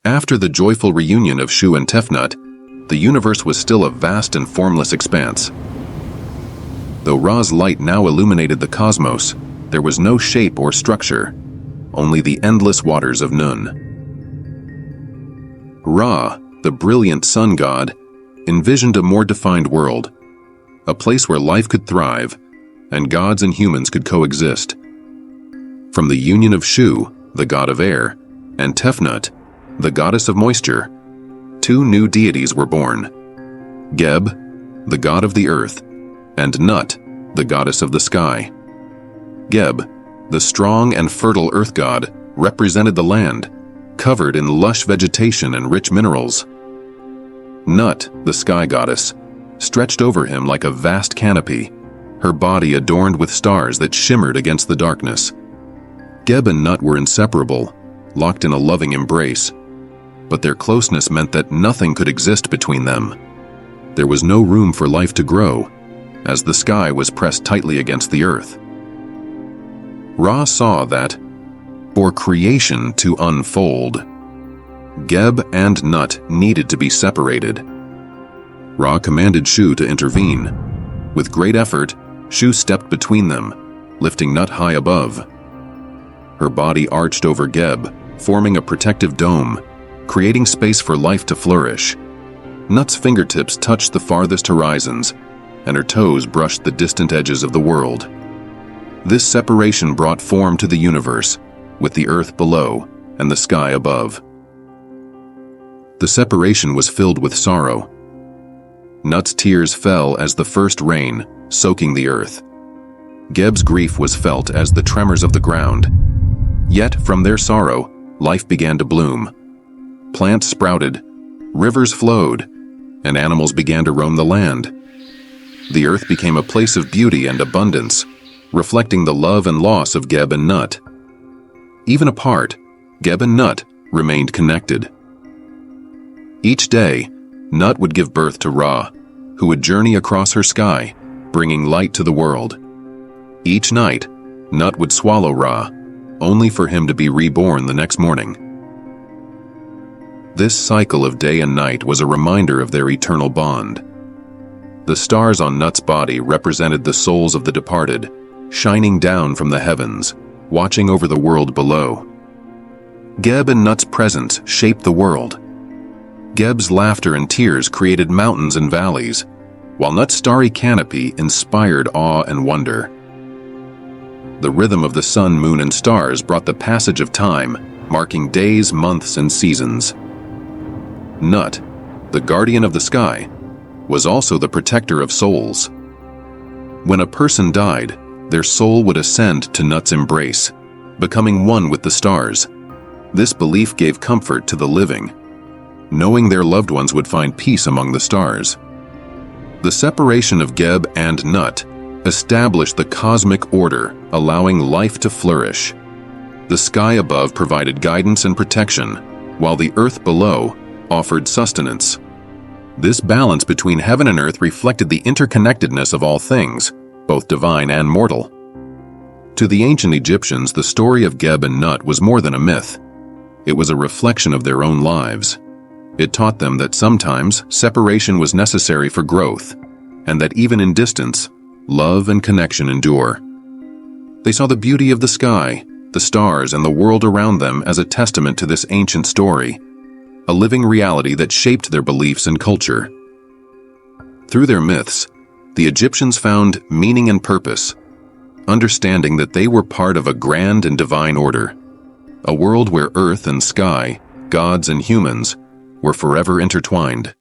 After the joyful reunion of Shu and Tefnut, the universe was still a vast and formless expanse. Though Ra's light now illuminated the cosmos, there was no shape or structure, only the endless waters of Nun. Ra, the brilliant sun god, envisioned a more defined world, a place where life could thrive and gods and humans could coexist. From the union of Shu, the god of air, and Tefnut, the goddess of moisture, two new deities were born: Geb, the god of the earth, and Nut, the goddess of the sky. Geb, the strong and fertile earth god, represented the land, covered in lush vegetation and rich minerals. Nut, the sky goddess, stretched over him like a vast canopy, her body adorned with stars that shimmered against the darkness. Geb and Nut were inseparable, locked in a loving embrace, but their closeness meant that nothing could exist between them. There was no room for life to grow, as the sky was pressed tightly against the earth. Ra saw that, for creation to unfold, Geb and Nut needed to be separated. Ra commanded Shu to intervene. With great effort, Shu stepped between them, lifting Nut high above. Her body arched over Geb, forming a protective dome, creating space for life to flourish. Nut's fingertips touched the farthest horizons, and her toes brushed the distant edges of the world. This separation brought form to the universe, with the earth below and the sky above. The separation was filled with sorrow. Nut's tears fell as the first rain, soaking the earth. Geb's grief was felt as the tremors of the ground. Yet, from their sorrow, life began to bloom. Plants sprouted, rivers flowed, and animals began to roam the land. The earth became a place of beauty and abundance, reflecting the love and loss of Geb and Nut. Even apart, Geb and Nut remained connected. Each day, Nut would give birth to Ra, who would journey across her sky, bringing light to the world. Each night, Nut would swallow Ra, only for him to be reborn the next morning. This cycle of day and night was a reminder of their eternal bond. The stars on Nut's body represented the souls of the departed, shining down from the heavens, watching over the world below. Geb and Nut's presence shaped the world. Geb's laughter and tears created mountains and valleys, while Nut's starry canopy inspired awe and wonder. The rhythm of the sun, moon, and stars brought the passage of time, marking days, months, and seasons. Nut, the guardian of the sky, was also the protector of souls. When a person died, their soul would ascend to Nut's embrace, becoming one with the stars. This belief gave comfort to the living, knowing their loved ones would find peace among the stars. The separation of Geb and Nut established the cosmic order, allowing life to flourish. The sky above provided guidance and protection, while the earth below offered sustenance. This balance between heaven and earth reflected the interconnectedness of all things, both divine and mortal. To the ancient Egyptians, the story of Geb and Nut was more than a myth. It was a reflection of their own lives. It taught them that sometimes separation was necessary for growth, and that even in distance, love and connection endure. They saw the beauty of the sky, the stars, and the world around them as a testament to this ancient story, a living reality that shaped their beliefs and culture. Through their myths, the Egyptians found meaning and purpose, understanding that they were part of a grand and divine order, a world where earth and sky, gods and humans, were forever intertwined.